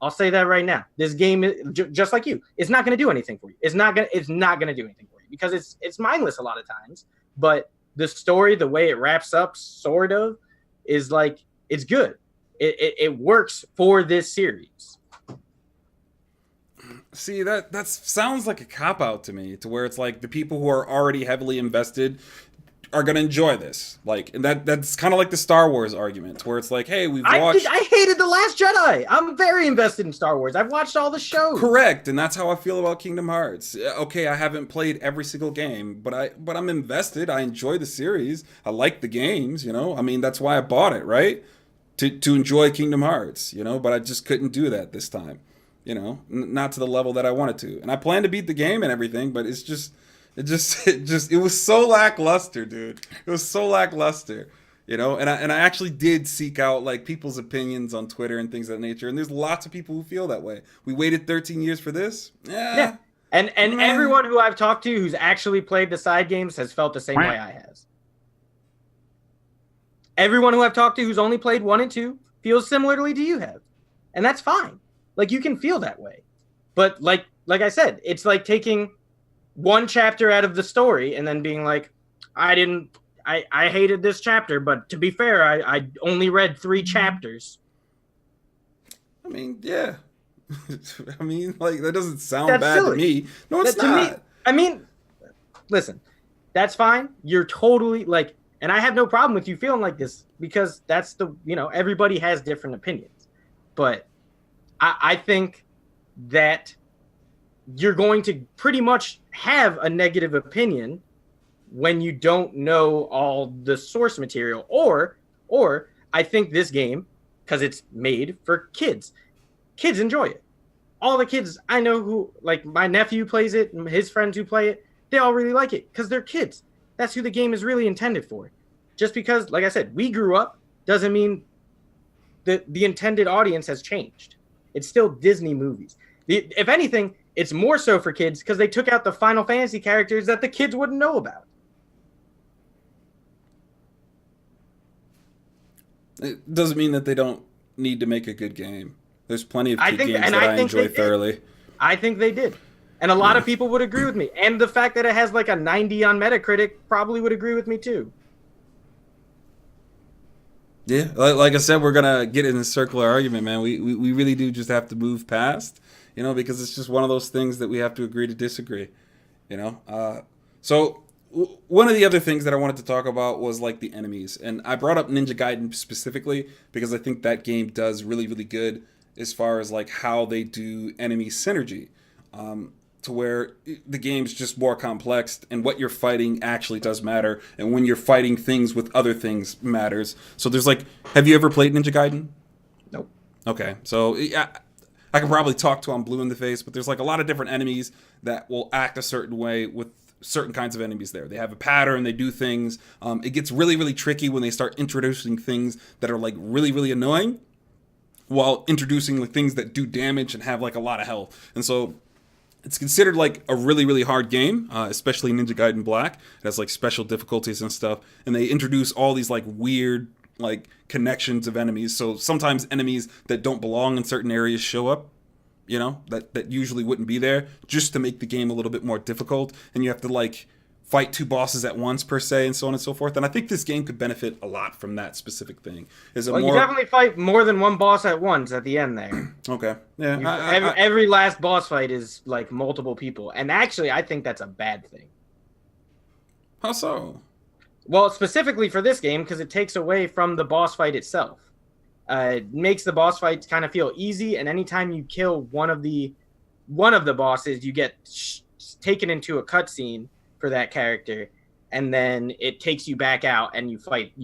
I'll say that right now. This game, just like you, it's not going to do anything for you. It's not going to do anything for you because it's mindless a lot of times. But the story, the way it wraps up, sort of, is like, it's good. It works for this series. See, that sounds like a cop-out to me, to where it's like the people who are already heavily invested are going to enjoy this. Like, and that's kind of like the Star Wars argument, where it's like, hey, we've watched... I hated The Last Jedi. I'm very invested in Star Wars. I've watched all the shows. Correct, and that's how I feel about Kingdom Hearts. Okay, I haven't played every single game, but I'm invested. I enjoy the series. I like the games, I mean, that's why I bought it, right? To enjoy Kingdom Hearts, but I just couldn't do that this time. Not to the level that I wanted to. And I plan to beat the game and everything, but it was so lackluster, dude. It was so lackluster, and I actually did seek out like people's opinions on Twitter and things of that nature. And there's lots of people who feel that way. We waited 13 years for this. Yeah. And everyone who I've talked to who's actually played the side games has felt the same way I have. Everyone who I've talked to who's only played 1 and 2 feels similarly to you have. And that's fine. Like, you can feel that way. But like I said, it's like taking one chapter out of the story and then being like, I hated this chapter, but to be fair, I only read 3 chapters. I mean, yeah. I mean, like, that doesn't sound bad to me. No, it's not. I mean, listen, that's fine. You're totally like, and I have no problem with you feeling like this, because that's everybody has different opinions. But I think that you're going to pretty much have a negative opinion when you don't know all the source material. Or I think this game, because it's made for kids enjoy it. All the kids I know who, like my nephew plays it, and his friends who play it, they all really like it because they're kids. That's who the game is really intended for. Just because, like I said, we grew up doesn't mean that the intended audience has changed. It's still Disney movies. If anything, it's more so for kids because they took out the Final Fantasy characters that the kids wouldn't know about. It doesn't mean that they don't need to make a good game. There's plenty of kid games that I enjoy thoroughly. I think they did. And a lot of people would agree with me. And the fact that it has like a 90 on Metacritic probably would agree with me too. Yeah, like I said, we're gonna get in a circular argument, man. We really do just have to move past, because it's just one of those things that we have to agree to disagree, So one of the other things that I wanted to talk about was like the enemies, and I brought up Ninja Gaiden specifically because I think that game does really, really good as far as like how they do enemy synergy. To where the game's just more complex and what you're fighting actually does matter, and when you're fighting things with other things matters. So there's like, have you ever played Ninja Gaiden? Nope. Okay, so yeah, I can probably talk to I'm blue in the face, but there's like a lot of different enemies that will act a certain way with certain kinds of enemies there. They have a pattern, they do things. It gets really, really tricky when they start introducing things that are like really, really annoying while introducing like things that do damage and have like a lot of health. And so it's considered like a really, really hard game, especially Ninja Gaiden Black. It has like special difficulties and stuff. And they introduce all these like weird like connections of enemies. So sometimes enemies that don't belong in certain areas show up, you know, that usually wouldn't be there, just to make the game a little bit more difficult. And you have to like fight two bosses at once per se, and so on and so forth. And I think this game could benefit a lot from that specific thing. You definitely fight more than one boss at once at the end there. Okay. Yeah. Every last boss fight is like multiple people. And actually, I think that's a bad thing. How so? Well, specifically for this game, because it takes away from the boss fight itself. It makes the boss fights kind of feel easy, and anytime you kill one of the bosses, you get taken into a cutscene for that character, and then it takes you back out, and you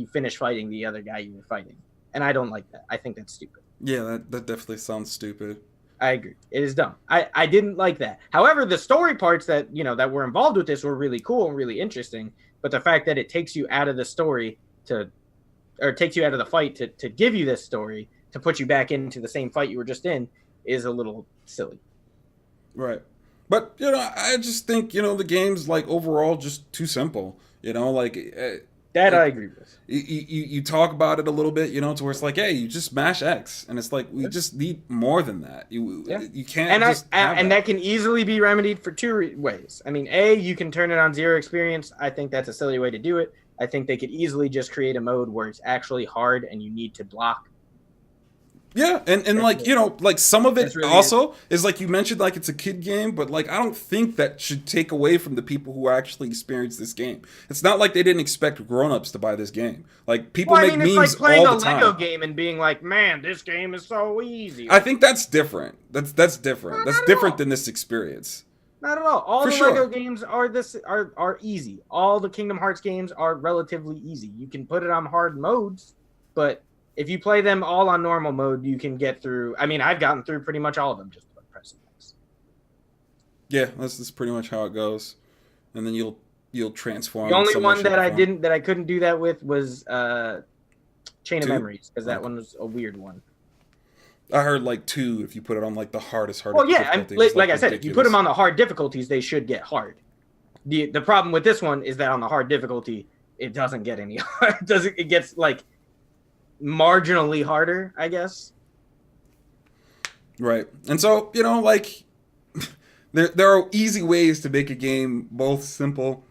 finish fighting the other guy you were fighting. And I don't like that. I think that's stupid. Yeah, that definitely sounds stupid. I agree. It is dumb. I didn't like that. However, the story parts that that were involved with this were really cool and really interesting. But the fact that it takes you out of the story takes you out of the fight to give you this story to put you back into the same fight you were just in is a little silly. Right. But, I just think, the game's like overall just too simple, That I agree with. You talk about it a little bit, to where it's like, hey, you just mash X. And it's like, we just need more than that. You can't and that can easily be remedied for two ways. I mean, you can turn it on zero experience. I think that's a silly way to do it. I think they could easily just create a mode where it's actually hard and you need to block. Yeah, and like, like some of it really also is like you mentioned, like it's a kid game, but like I don't think that should take away from the people who actually experience this game. It's not like they didn't expect grown-ups to buy this game. Like people make memes it's like playing all the time. A Lego game and being like, man, this game is so easy. I think that's different. That's different. That's different than this experience. Not at all. All the Lego games are easy. All the Kingdom Hearts games are relatively easy. You can put it on hard modes, but if you play them all on normal mode, you can get through. I mean, I've gotten through pretty much all of them just by pressing X. Yeah, that's pretty much how it goes. And then you'll transform. The only one that I couldn't do that with was Chain of Memories, because that one was a weird one. I heard like 2 if you put it on like the hardest. Well, yeah, like I said, if you put them on the hard difficulties, they should get hard. The problem with this one is that on the hard difficulty, it doesn't get any hard. It gets like marginally harder, I guess. Right. And so, like there are easy ways to make a game both simple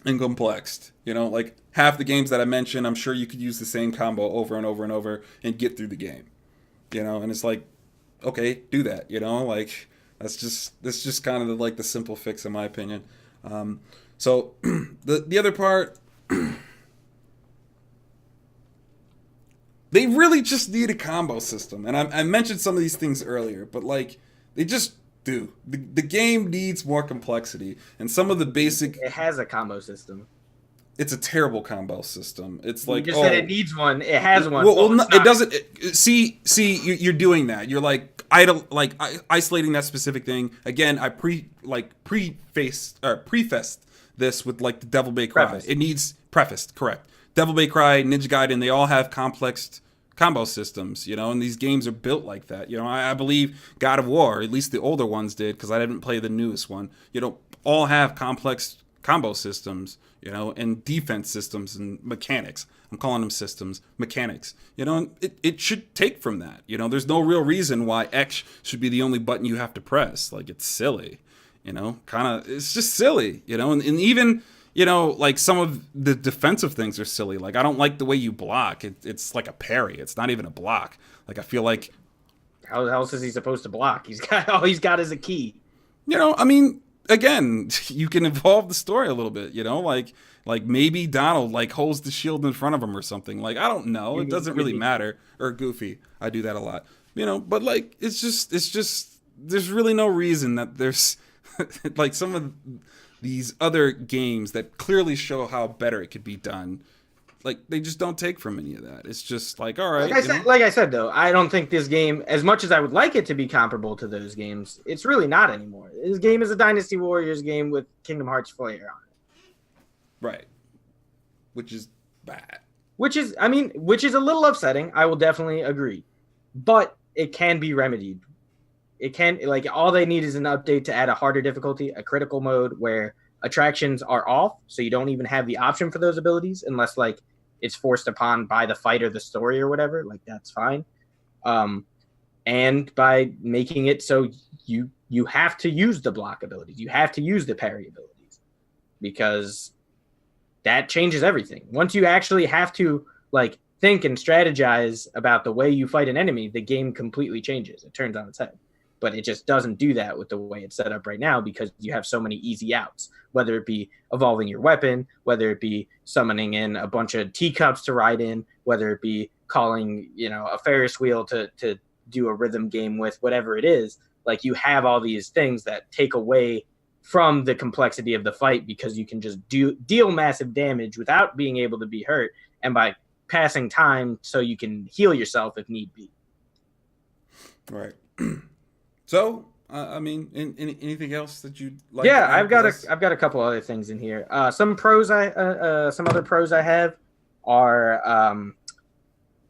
and complex. Like half the games that I mentioned, I'm sure you could use the same combo over and over and over and get through the game. And it's like, okay, do that, like that's just kind of like the simple fix in my opinion. So the other part, they really just need a combo system. And I mentioned some of these things earlier, but like they just do. The game needs more complexity, and some of the basic. It has a combo system. It's a terrible combo system. It's like, you just said it needs one. It has one. Well, it doesn't. See, you're doing that. You're like isolating that specific thing. Again, I prefaced this with like the Devil May Cry. Preface. It needs prefaced, correct? Devil May Cry, Ninja Gaiden, they all have complex combo systems, and these games are built like that. I believe God of War, at least the older ones did, because I didn't play the newest one. All have complex combo systems, and defense systems and mechanics. I'm calling them systems, mechanics. And it should take from that. There's no real reason why X should be the only button you have to press. Like, it's silly, it's just silly, and even, like some of the defensive things are silly. Like, I don't like the way you block. It's like a parry. It's not even a block. Like, I feel like. How else is he supposed to block? All he's got is a key. I mean, again, you can evolve the story a little bit, like maybe Donald like holds the shield in front of him or something. Like, I don't know. It doesn't really matter. Or Goofy. I do that a lot. But like, it's just, there's really no reason that there's like some of these other games that clearly show how better it could be done. like they just don't take from any of that. It's just like, all right. Like I said, though, I don't think this game, as much as I would like it to be comparable to those games, it's really not anymore. This game is a Dynasty Warriors game with Kingdom Hearts flair on it. Right. Which is bad. Which is a little upsetting. I will definitely agree. But it can be remedied. It can, like, all they need is an update to add a harder difficulty, a critical mode where attractions are off, so you don't even have the option for those abilities unless, like, it's forced upon by the fight or the story or whatever. Like, that's fine. And by making it so you have to use the block abilities. You have to use the parry abilities. Because that changes everything. Once you actually have to, like, think and strategize about the way you fight an enemy, the game completely changes. It turns on its head. But it just doesn't do that with the way it's set up right now because you have so many easy outs, whether it be evolving your weapon, whether it be summoning in a bunch of teacups to ride in, whether it be calling, a Ferris wheel to do a rhythm game with, whatever it is. Like, you have all these things that take away from the complexity of the fight because you can just deal massive damage without being able to be hurt, and by passing time so you can heal yourself if need be. Right. So, anything else that you'd like? Yeah, I've got a couple other things in here. Some other pros I have are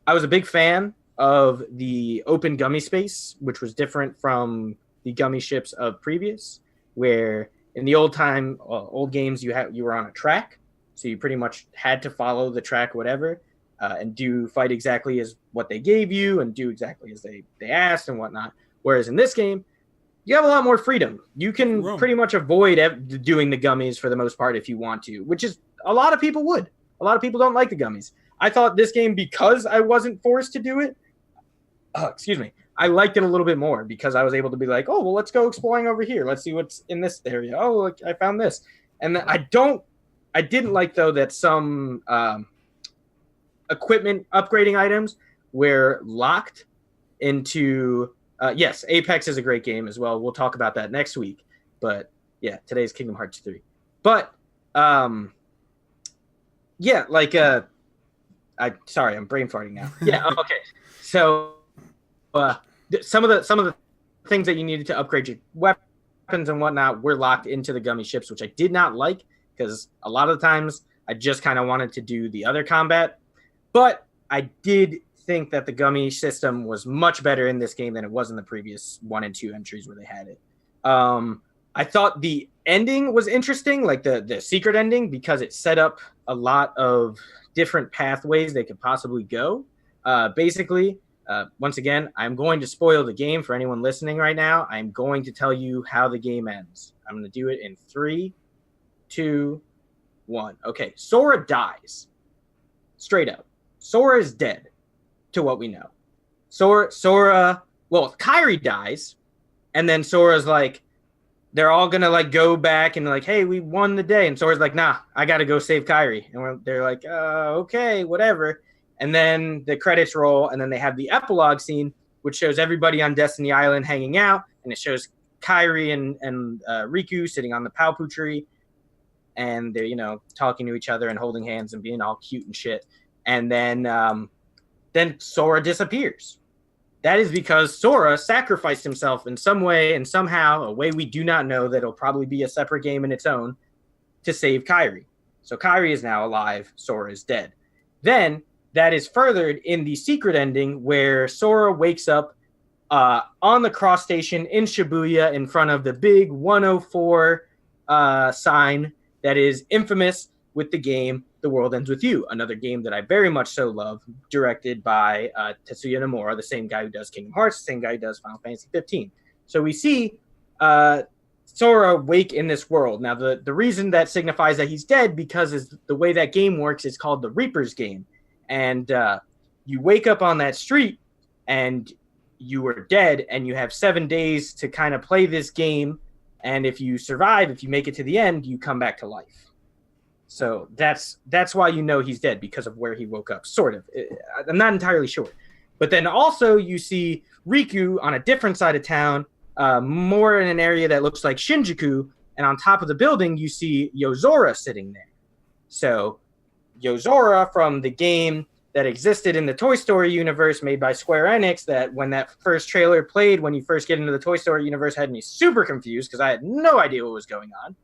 I was a big fan of the open gummy space, which was different from the gummy ships of previous, where in the old games you were on a track, so you pretty much had to follow the track, whatever, and fight exactly as what they gave you and do exactly as they asked and whatnot. Whereas in this game, you have a lot more freedom. You can pretty much avoid doing the gummies for the most part if you want to, which is a lot of people would. A lot of people don't like the gummies. I thought this game, because I wasn't forced to do it, I liked it a little bit more because I was able to be like, oh, well, let's go exploring over here. Let's see what's in this area. Oh, look, I found this. And I didn't like, though, that some equipment upgrading items were locked into... yes, Apex is a great game as well. We'll talk about that next week. But yeah, today's Kingdom Hearts 3. But yeah, like sorry, I'm brain farting now. Yeah, okay. So some of the things that you needed to upgrade your weapons and whatnot were locked into the gummy ships, which I did not like because a lot of the times I just kind of wanted to do the other combat. But I did think that the gummy system was much better in this game than it was in the previous 1 and 2 entries where they had it. I thought the ending was interesting, like the secret ending, because it set up a lot of different pathways they could possibly go. Basically, once again, I'm going to spoil the game for anyone listening right now. I'm going to tell you how the game ends. I'm going to do it in 3, 2, 1. Okay, Sora dies. Straight up. Sora is dead. To what we know. Kairi dies, and then Sora's like, they're all gonna like go back and like, hey, we won the day, and Sora's like, nah, I gotta go save Kairi, and they're like, okay, whatever. And then the credits roll, and then they have the epilogue scene, which shows everybody on Destiny Island hanging out, and it shows Kairi and Riku sitting on the Palpu tree, and they're talking to each other and holding hands and being all cute and shit, and then Sora disappears. That is because Sora sacrificed himself in some way and somehow, a way we do not know, that'll probably be a separate game in its own, to save Kairi. So Kairi is now alive, Sora is dead. Then that is furthered in the secret ending where Sora wakes up on the cross station in Shibuya in front of the big 104 sign that is infamous with the game The World Ends With You, another game that I very much so love, directed by Tetsuya Nomura, the same guy who does Kingdom Hearts, the same guy who does Final Fantasy 15. So we see Sora wake in this world. Now, the reason that signifies that he's dead because the way that game works is called the Reaper's game. And you wake up on that street and you are dead, and you have 7 days to kind of play this game. And if you survive, if you make it to the end, you come back to life. So that's why you know he's dead, because of where he woke up, sort of. I'm not entirely sure. But then also you see Riku on a different side of town, more in an area that looks like Shinjuku, and on top of the building you see Yozora sitting there. So Yozora from the game that existed in the Toy Story universe made by Square Enix, that when that first trailer played, when you first get into the Toy Story universe, had me super confused because I had no idea what was going on.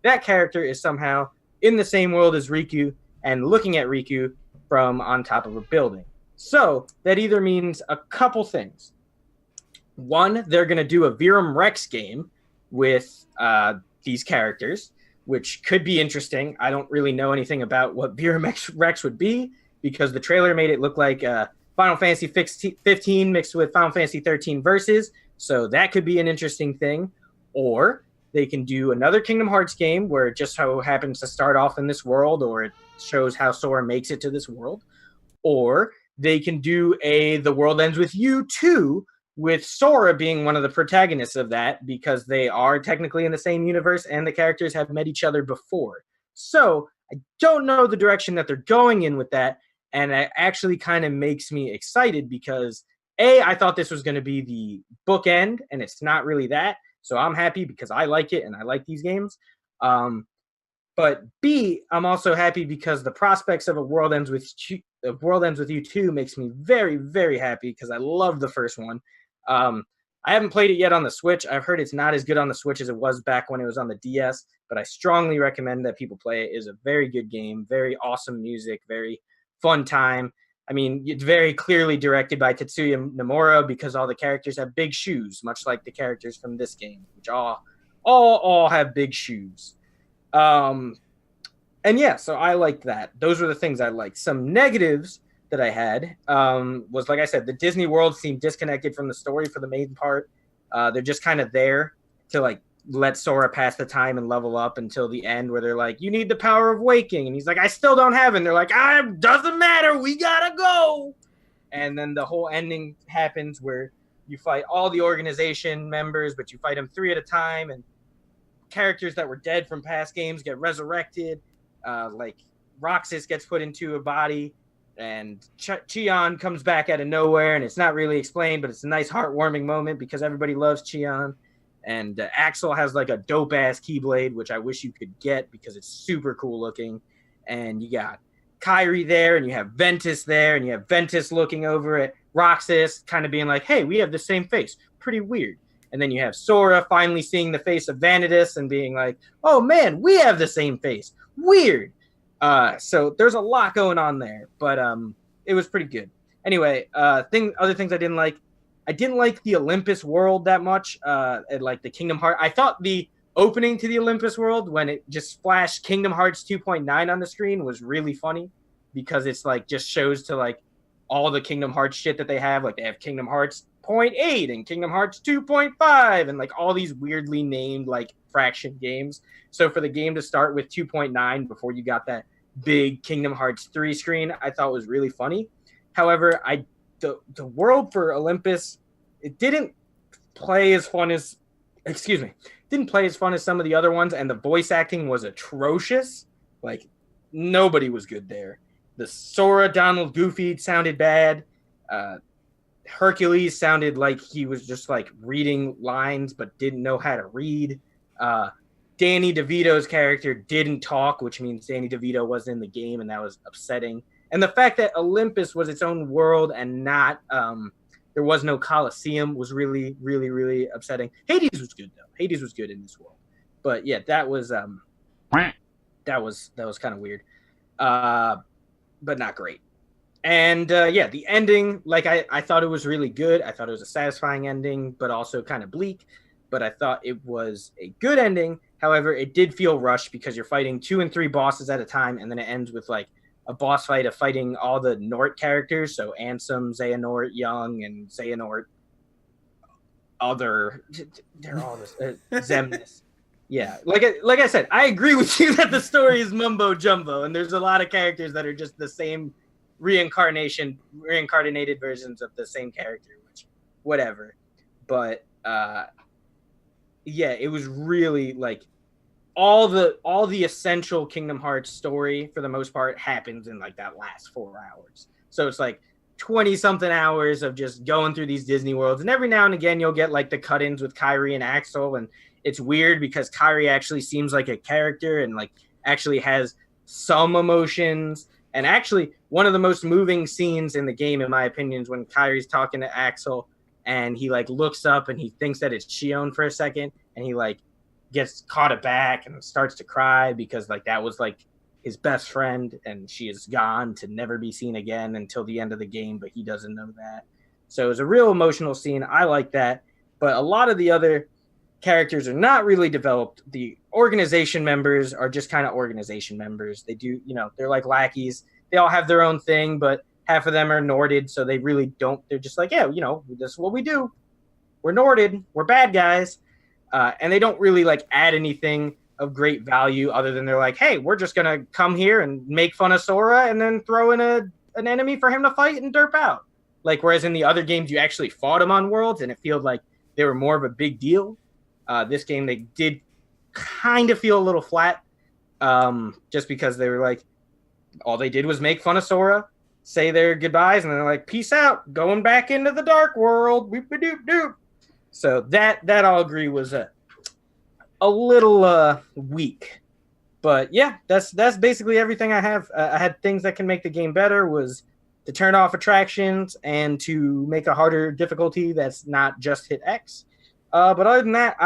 That character is somehow in the same world as Riku and looking at Riku from on top of a building. So that either means a couple things. One, they're going to do a Virum Rex game with these characters, which could be interesting. I don't really know anything about what Virum Rex would be because the trailer made it look like Final Fantasy 15 mixed with Final Fantasy 13 Versus. So that could be an interesting thing. Or they can do another Kingdom Hearts game where it just so happens to start off in this world, or it shows how Sora makes it to this world. Or they can do The World Ends With You 2, with Sora being one of the protagonists of that, because they are technically in the same universe and the characters have met each other before. So I don't know the direction that they're going in with that, and it actually kind of makes me excited because I thought this was going to be the bookend, and it's not really that. So I'm happy because I like it and I like these games. But B, I'm also happy because the prospects of World Ends With You 2 makes me very, very happy because I love the first one. I haven't played it yet on the Switch. I've heard it's not as good on the Switch as it was back when it was on the DS, but I strongly recommend that people play it. It's a very good game, very awesome music, very fun time. I mean, it's very clearly directed by Tetsuya Nomura because all the characters have big shoes, much like the characters from this game, which all have big shoes. And yeah, so I liked that. Those were the things I liked. Some negatives that I had was, like I said, the Disney World seemed disconnected from the story for the main part. They're just kind of there to like let Sora pass the time and level up until the end, where they're like, you need the power of waking, and he's like, I still don't have it. And they're like, doesn't matter, we gotta go. And then the whole ending happens where you fight all the organization members, but you fight them 3 at a time, and characters that were dead from past games get resurrected. Like Roxas gets put into a body, and Cheon comes back out of nowhere, and it's not really explained, but it's a nice heartwarming moment because everybody loves Cheon. And Axel has like a dope ass Keyblade, which I wish you could get because it's super cool looking. And you got Kairi there, and you have Ventus there, and you have Ventus looking over at Roxas, kind of being like, hey, we have the same face. Pretty weird. And then you have Sora finally seeing the face of Vanitas and being like, oh man, we have the same face. Weird. So there's a lot going on there, but it was pretty good. Anyway, other things I didn't like. I didn't like the Olympus world that much, like the Kingdom Hearts. I thought the opening to the Olympus world, when it just flashed Kingdom Hearts 2.9 on the screen, was really funny because it's like just shows to like all the Kingdom Hearts shit that they have. Like they have Kingdom Hearts 0.8 and Kingdom Hearts 2.5 and like all these weirdly named like fraction games. So for the game to start with 2.9 before you got that big Kingdom Hearts 3 screen, I thought was really funny. However, the world for Olympus, it didn't play as fun as some of the other ones, and the voice acting was atrocious. Like nobody was good there. The Sora, Donald, Goofy sounded bad. Hercules sounded like he was just like reading lines but didn't know how to read. Danny DeVito's character didn't talk, which means Danny DeVito wasn't in the game, and that was upsetting. And the fact that Olympus was its own world and not there was no Colosseum was really, really, really upsetting. Hades was good though. Hades was good in this world, but yeah, that was kind of weird, but not great. And yeah, the ending, like I thought it was really good. I thought it was a satisfying ending, but also kind of bleak. But I thought it was a good ending. However, it did feel rushed because you're fighting 2 and 3 bosses at a time, and then it ends with like a boss fight of fighting all the Nort characters. So Ansem, Xehanort, Young, and Xehanort. They're all this Zemnis. Yeah, like I said, I agree with you that the story is mumbo jumbo, and there's a lot of characters that are just the same reincarnated versions of the same character, which whatever. But yeah, it was really like all the essential Kingdom Hearts story for the most part happens in like that last 4 hours. So it's like 20 something hours of just going through these Disney worlds, and every now and again you'll get like the cut-ins with Kairi and Axel, and it's weird because Kairi actually seems like a character and like actually has some emotions, And actually, one of the most moving scenes in the game, in my opinion, is when Kyrie's talking to Axel, and he like looks up and he thinks that it's Shion for a second, and he like gets caught aback and starts to cry because like that was like his best friend, and she is gone to never be seen again until the end of the game, but he doesn't know that. So it was a real emotional scene. I like that. But a lot of the other characters are not really developed. The organization members are just kind of organization members. They do, they're like lackeys. They all have their own thing, but half of them are Norded, so they really don't. They're just like, yeah, this is what we do. We're Norded. We're bad guys. And they don't really like add anything of great value other than they're like, hey, we're just going to come here and make fun of Sora and then throw in an enemy for him to fight and derp out. Like, whereas in the other games, you actually fought him on Worlds and it felt like they were more of a big deal. This game, they did kind of feel a little flat just because they were like, all they did was make fun of Sora, say their goodbyes, and they're like, peace out, going back into the dark world. Whoop-a-doop-doop. So that I'll agree was a little weak. But yeah, that's basically everything I have. I had things that can make the game better was to turn off attractions and to make a harder difficulty that's not just hit X. But other than that,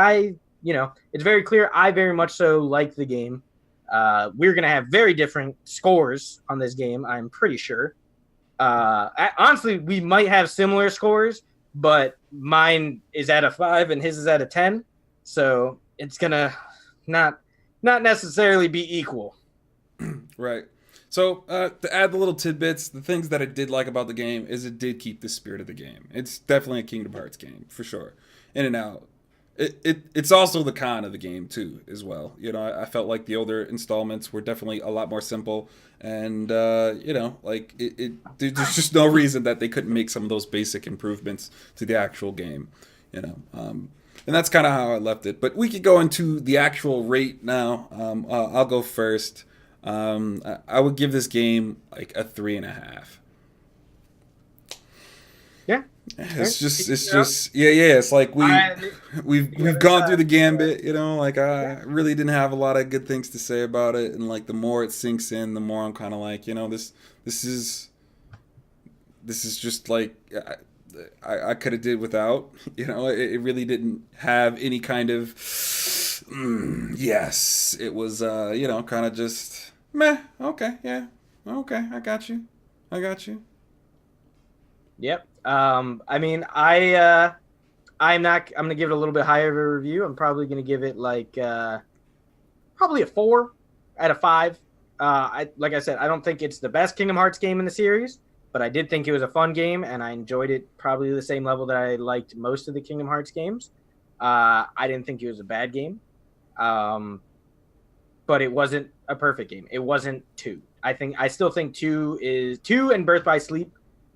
it's very clear I very much so like the game. We're going to have very different scores on this game, I'm pretty sure. Honestly, we might have similar scores, but mine is at a 5 and his is at a 10. So it's going to not necessarily be equal. Right. So to add the little tidbits, the things that I did like about the game is it did keep the spirit of the game. It's definitely a Kingdom Hearts game, for sure. In and out. It's also the con of the game too, as well. I felt like the older installments were definitely a lot more simple, and there's just no reason that they couldn't make some of those basic improvements to the actual game. And that's kind of how I left it. But we could go into the actual rate now. I'll go first. I would give this game like a 3.5. Yeah. It's just yeah. It's like we've gone through the gambit, I really didn't have a lot of good things to say about it, and like the more it sinks in, the more I'm kind of like, this is just like I could have did without, it really didn't have any kind of yes, it was kind of just meh, okay, yeah, okay, I got you. Yep. I'm gonna give it a little bit higher of a review. I'm probably gonna give it like probably a 4 out of 5. Like I said, I don't think it's the best Kingdom Hearts game in the series, but I did think it was a fun game and I enjoyed it probably the same level that I liked most of the Kingdom Hearts games. I didn't think it was a bad game. But it wasn't a perfect game. It wasn't 2. I still think 2 and Birth by Sleep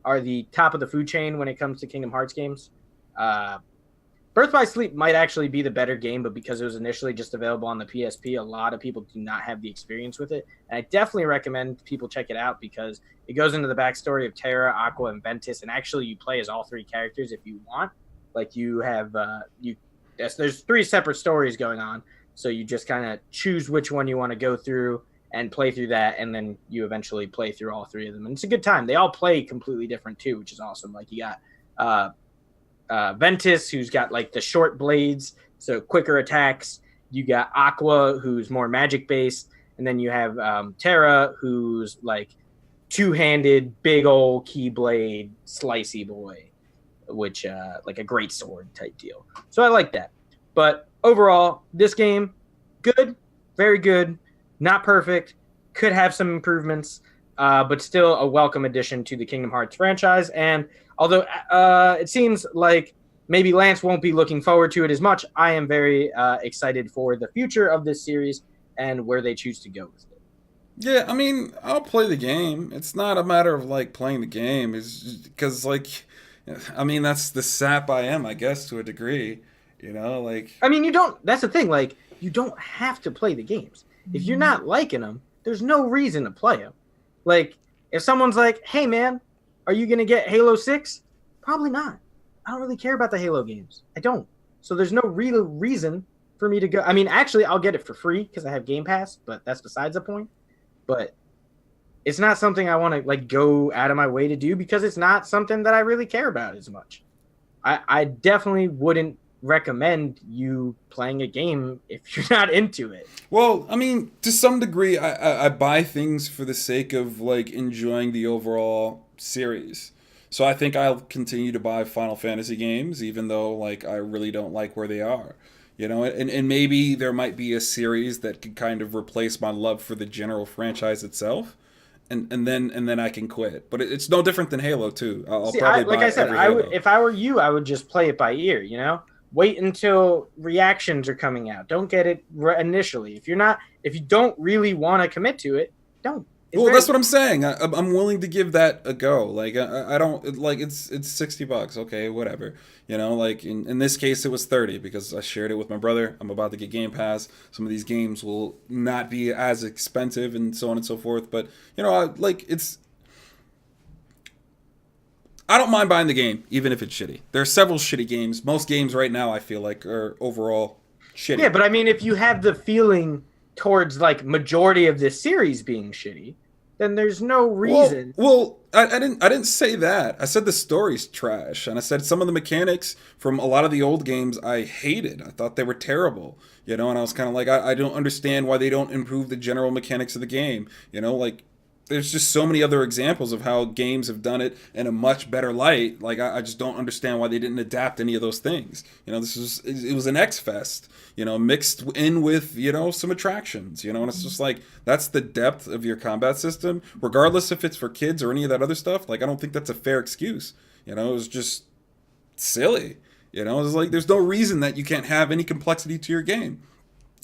are the top of the food chain when it comes to Kingdom Hearts games. Birth by Sleep might actually be the better game, but because it was initially just available on the PSP, a lot of people do not have the experience with it. And I definitely recommend people check it out because it goes into the backstory of Terra, Aqua, and Ventus, and actually you play as all 3 characters if you want. Like you have, there's 3 separate stories going on, so you just kind of choose which one you want to go through and play through that, and then you eventually play through all 3 of them. And it's a good time. They all play completely different too, which is awesome. Like you got Ventus, who's got like the short blades, so quicker attacks. You got Aqua, who's more magic based, and then you have Terra, who's like 2-handed, big old Keyblade, slicey boy, which like a great sword type deal. So I like that. But overall, this game, good, very good. Not perfect, could have some improvements, but still a welcome addition to the Kingdom Hearts franchise. And although it seems like maybe Lance won't be looking forward to it as much, I am very excited for the future of this series and where they choose to go with it. Yeah, I mean, I'll play the game. It's not a matter of like playing the game. It's because that's the sap I am, I guess, to a degree. That's the thing. Like, you don't have to play the games. If you're not liking them, there's no reason to play them. Like, if someone's like, hey, man, are you going to get Halo 6? Probably not. I don't really care about the Halo games. I don't. So there's no real reason for me to go. I mean, actually, I'll get it for free because I have Game Pass, but that's besides the point. But it's not something I want to like go out of my way to do because it's not something that I really care about as much. I definitely wouldn't recommend you playing a game if you're not into it. Well, I mean, to some degree, I buy things for the sake of like enjoying the overall series. So I think I'll continue to buy Final Fantasy games, even though like I really don't like where they are. You know, and maybe there might be a series that could kind of replace my love for the general franchise itself. And then I can quit. But it's no different than Halo too. I'll probably like buy I said, every I would Halo. if I were you, I would just play it by ear. You know, wait until reactions are coming out. Don't get it initially. If you don't really want to commit to it, don't. Well, that's what I'm saying. I'm willing to give that a go. Like I don't like it's $60. Okay, whatever. You know, like in this case it was 30 because I shared it with my brother. I'm about to get Game Pass. Some of these games will not be as expensive and so on and so forth. But you know, I don't mind buying the game even if it's shitty. There are several shitty games. Most games right now I feel like are overall shitty. Yeah, but I mean, if you have the feeling towards like majority of this series being shitty, then there's no reason. Well, I didn't say that. I said the story's trash, and I said some of the mechanics from a lot of the old games I hated. I thought they were terrible, you know. And I was kind of like, I don't understand why they don't improve the general mechanics of the game, you know. Like, there's just so many other examples of how games have done it in a much better light. Like, I just don't understand why they didn't adapt any of those things. You know, it was an X Fest, you know, mixed in with, you know, some attractions, you know, and it's just like, that's the depth of your combat system, regardless if it's for kids or any of that other stuff. Like, I don't think that's a fair excuse. You know, it was just silly. You know, it's like, there's no reason that you can't have any complexity to your game.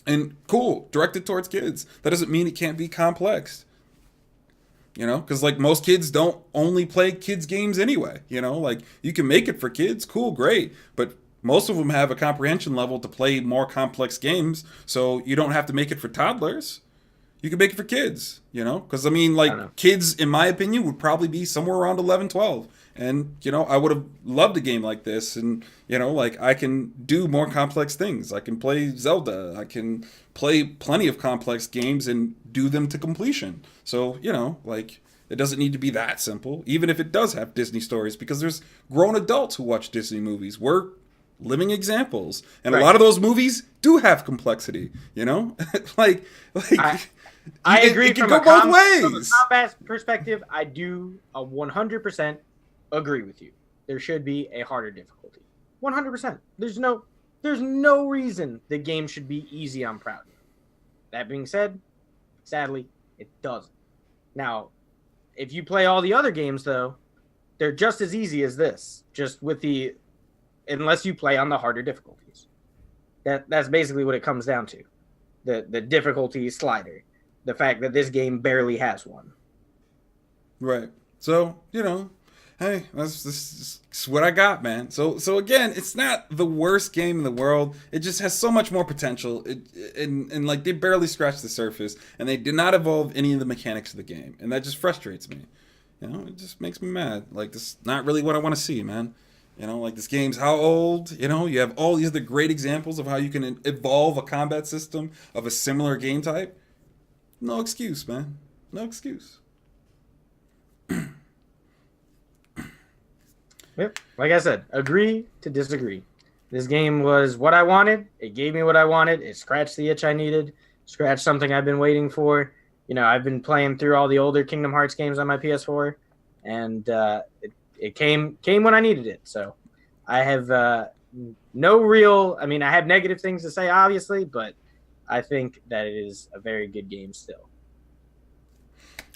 And cool, directed towards kids. That doesn't mean it can't be complex. You know, because like most kids don't only play kids games anyway. You know, like you can make it for kids, cool, great, but most of them have a comprehension level to play more complex games, so you don't have to make it for toddlers. You can make it for kids, you know, because I mean, like kids, in my opinion, would probably be somewhere around 11, 12. And, you know, I would have loved a game like this. And, you know, like I can do more complex things. I can play Zelda. I can play plenty of complex games and do them to completion. So, you know, like it doesn't need to be that simple, even if it does have Disney stories, because there's grown adults who watch Disney movies. We're living examples. And a lot of those movies do have complexity, you know? like I agree. It can go both ways. From a combat perspective, I do 100% agree with you. There should be a harder difficulty. 100%. There's no reason the game should be easy on Proud. That being said, sadly, it doesn't. Now, if you play all the other games, though, they're just as easy as this. Just with unless you play on the harder difficulties. That's basically what it comes down to. The difficulty slider. The fact that this game barely has one. Right. So, you know, hey, that's what I got, man. So again, it's not the worst game in the world. It just has so much more potential. And like they barely scratched the surface, and they did not evolve any of the mechanics of the game, and that just frustrates me. You know, it just makes me mad. Like this is not really what I want to see, man. You know, like this game's how old? You know, you have all these other great examples of how you can evolve a combat system of a similar game type. No excuse, man. No excuse. Yep. Like I said, agree to disagree. This game was what I wanted. It gave me what I wanted. It scratched the itch I needed. Scratched something I've been waiting for. You know, I've been playing through all the older Kingdom Hearts games on my PS4, and it came when I needed it. So I have no real. I mean, I have negative things to say, obviously, but I think that it is a very good game still.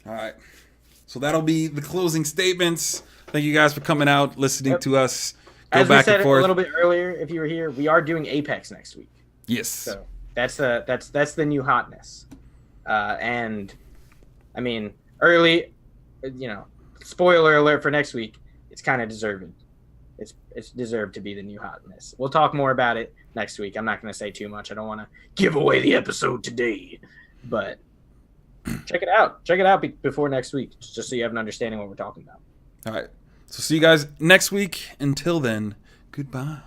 All right. So that'll be the closing statements. Thank you guys for coming out, listening to us go As back we said and forth. A little bit earlier, if you were here, we are doing Apex next week. Yes. So that's the new hotness. And I mean, early, you know, spoiler alert for next week. It's kind of deserved. It's deserved to be the new hotness. We'll talk more about it next week. I'm not going to say too much. I don't want to give away the episode today, but check it out. Check it out before next week, just so you have an understanding what we're talking about. All right. So see you guys next week. Until then, goodbye.